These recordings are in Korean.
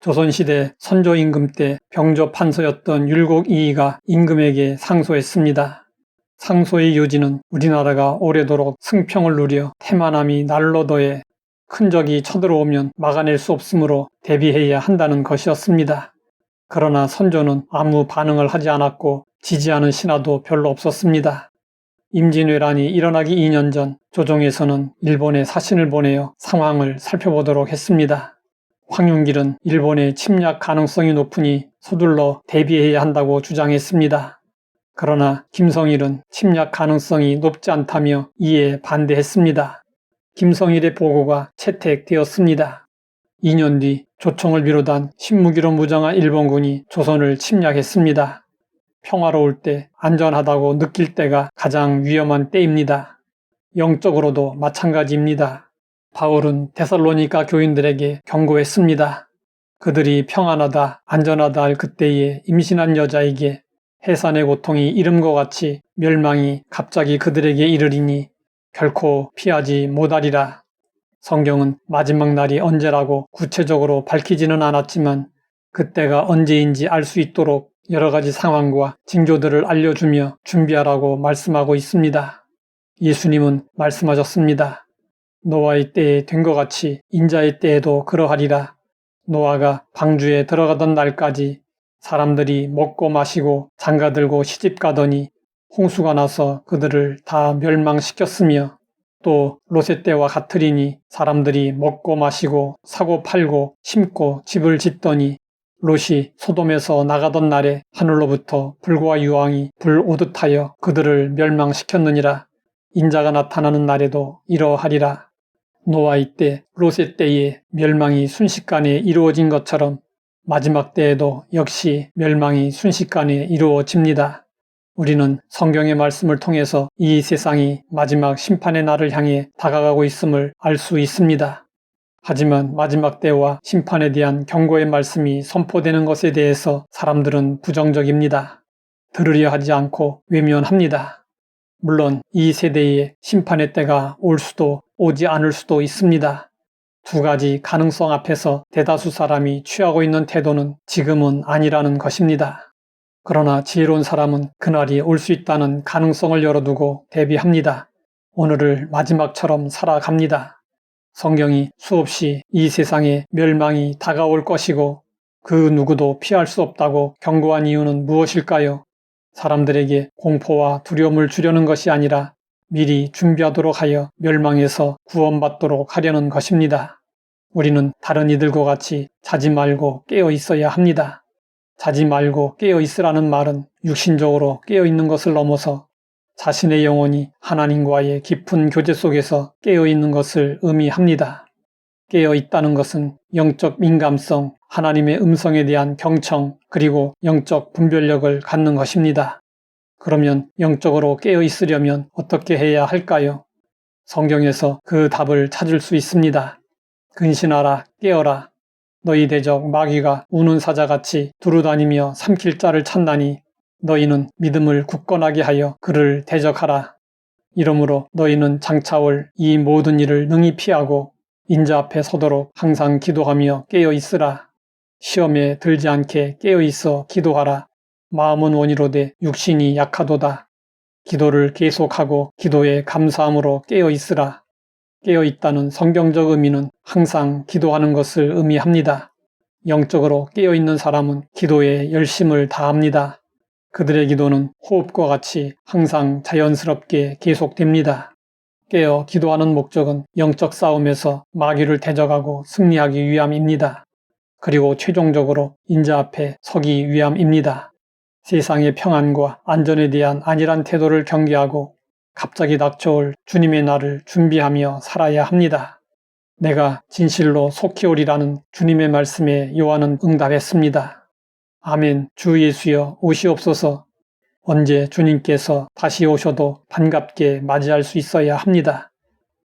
조선시대 선조 임금 때 병조 판서였던 율곡 이이가 임금에게 상소했습니다. 상소의 요지는 우리나라가 오래도록 승평을 누려 태만함이 날로 더해 큰 적이 쳐들어오면 막아낼 수 없으므로 대비해야 한다는 것이었습니다. 그러나 선조는 아무 반응을 하지 않았고 지지하는 신하도 별로 없었습니다. 임진왜란이 일어나기 2년 전 조정에서는 일본에 사신을 보내어 상황을 살펴보도록 했습니다. 황윤길은 일본의 침략 가능성이 높으니 서둘러 대비해야 한다고 주장했습니다. 그러나 김성일은 침략 가능성이 높지 않다며 이에 반대했습니다. 김성일의 보고가 채택되었습니다. 2년 뒤 조총을 비롯한 신무기로 무장한 일본군이 조선을 침략했습니다. 평화로울 때, 안전하다고 느낄 때가 가장 위험한 때입니다. 영적으로도 마찬가지입니다. 바울은 데살로니가 교인들에게 경고했습니다. 그들이 평안하다, 안전하다 할 그때에 임신한 여자에게 해산의 고통이 이름과 같이 멸망이 갑자기 그들에게 이르리니 결코 피하지 못하리라. 성경은 마지막 날이 언제라고 구체적으로 밝히지는 않았지만 그때가 언제인지 알 수 있도록 여러 가지 상황과 징조들을 알려주며 준비하라고 말씀하고 있습니다. 예수님은 말씀하셨습니다. 노아의 때에 된 것 같이 인자의 때에도 그러하리라. 노아가 방주에 들어가던 날까지 사람들이 먹고 마시고 장가들고 시집가더니 홍수가 나서 그들을 다 멸망시켰으며 또 롯의 때와 같으리니 사람들이 먹고 마시고 사고 팔고 심고 집을 짓더니 롯이 소돔에서 나가던 날에 하늘로부터 불과 유황이 불 오듯하여 그들을 멸망시켰느니라. 인자가 나타나는 날에도 이러하리라. 노아의 때, 롯의 때에 멸망이 순식간에 이루어진 것처럼 마지막 때에도 역시 멸망이 순식간에 이루어집니다. 우리는 성경의 말씀을 통해서 이 세상이 마지막 심판의 날을 향해 다가가고 있음을 알 수 있습니다. 하지만 마지막 때와 심판에 대한 경고의 말씀이 선포되는 것에 대해서 사람들은 부정적입니다. 들으려 하지 않고 외면합니다. 물론 이 세대에 심판의 때가 올 수도 오지 않을 수도 있습니다. 두 가지 가능성 앞에서 대다수 사람이 취하고 있는 태도는 지금은 아니라는 것입니다. 그러나 지혜로운 사람은 그날이 올 수 있다는 가능성을 열어두고 대비합니다. 오늘을 마지막처럼 살아갑니다. 성경이 수없이 이 세상에 멸망이 다가올 것이고 그 누구도 피할 수 없다고 경고한 이유는 무엇일까요? 사람들에게 공포와 두려움을 주려는 것이 아니라 미리 준비하도록 하여 멸망에서 구원받도록 하려는 것입니다. 우리는 다른 이들과 같이 자지 말고 깨어 있어야 합니다. 자지 말고 깨어 있으라는 말은 육신적으로 깨어 있는 것을 넘어서 자신의 영혼이 하나님과의 깊은 교제 속에서 깨어 있는 것을 의미합니다. 깨어 있다는 것은 영적 민감성, 하나님의 음성에 대한 경청, 그리고 영적 분별력을 갖는 것입니다. 그러면 영적으로 깨어 있으려면 어떻게 해야 할까요? 성경에서 그 답을 찾을 수 있습니다. 근신하라, 깨어라. 너희 대적 마귀가 우는 사자같이 두루다니며 삼킬 자를 찾나니 너희는 믿음을 굳건하게 하여 그를 대적하라. 이러므로 너희는 장차올 이 모든 일을 능히 피하고 인자 앞에 서도록 항상 기도하며 깨어 있으라. 시험에 들지 않게 깨어 있어 기도하라. 마음은 원이로되 육신이 약하도다. 기도를 계속하고 기도에 감사함으로 깨어 있으라. 깨어 있다는 성경적 의미는 항상 기도하는 것을 의미합니다. 영적으로 깨어 있는 사람은 기도에 열심을 다합니다. 그들의 기도는 호흡과 같이 항상 자연스럽게 계속됩니다. 깨어 기도하는 목적은 영적 싸움에서 마귀를 대적하고 승리하기 위함입니다. 그리고 최종적으로 인자 앞에 서기 위함입니다. 세상의 평안과 안전에 대한 안일한 태도를 경계하고 갑자기 닥쳐올 주님의 날을 준비하며 살아야 합니다. 내가 진실로 속히 오리라는 주님의 말씀에 요한은 응답했습니다. 아멘. 주 예수여 오시옵소서. 언제 주님께서 다시 오셔도 반갑게 맞이할 수 있어야 합니다.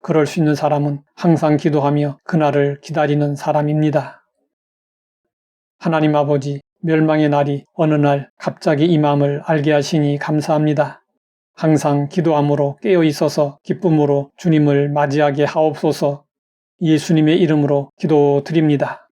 그럴 수 있는 사람은 항상 기도하며 그날을 기다리는 사람입니다. 하나님 아버지, 멸망의 날이 어느 날 갑자기 임함을 알게 하시니 감사합니다. 항상 기도함으로 깨어 있어서 기쁨으로 주님을 맞이하게 하옵소서. 예수님의 이름으로 기도드립니다.